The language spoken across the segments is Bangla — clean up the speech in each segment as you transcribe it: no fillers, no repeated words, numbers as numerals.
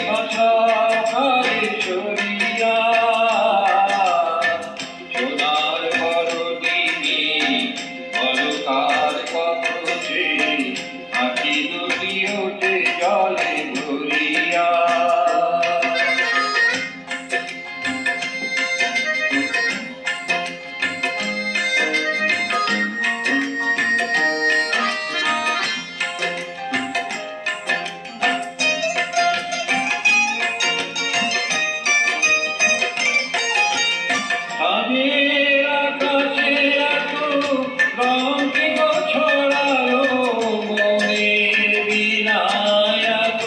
ভাষা কারে সরিয়া সোনার বরদিনে অলকার পথে আঁকি নদী ওঠে জলে ভরিয়া আকাশে এত রং কি গো ছড়ালো মনের বীণায় এত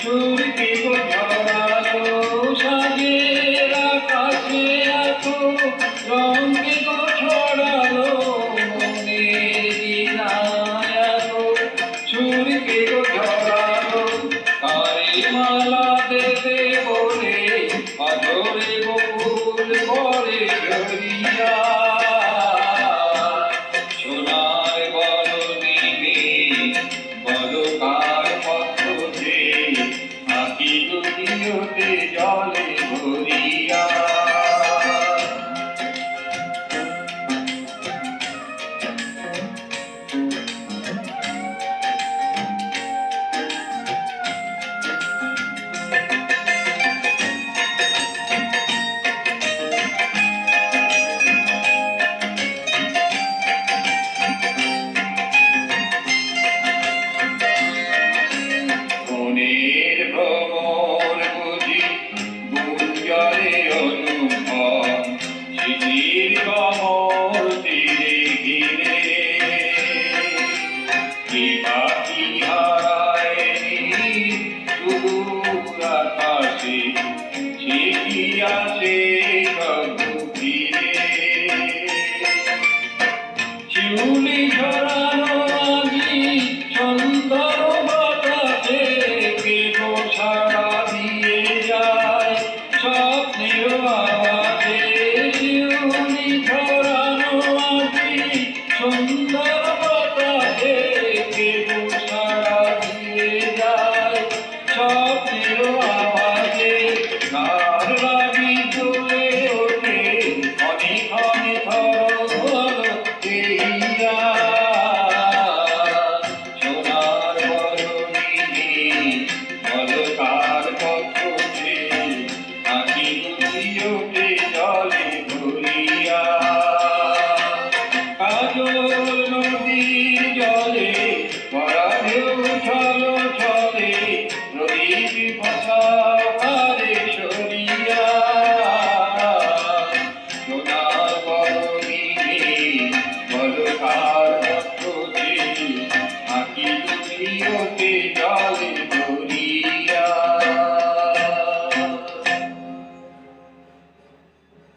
সুর কি গো ছড়ালো সাজের আকাশে এত রং কি গো ছড়ালো মনের বীণায় এত সুর কি গো ছড়ালো কারে মালা দেবে বলে আদরে বকুল পরে ঝরিয়া সোনার বরদিনে বলকার পথে আঁকি নদী ওঠে জলে ভরিয়া মনের ভ্রমর বুঝি গুঞ্জরে অনুভব স্মৃতির কমল তীরে ঘিরে কি পাখি হারায়নি সুদূর আকাশে সে কি আছে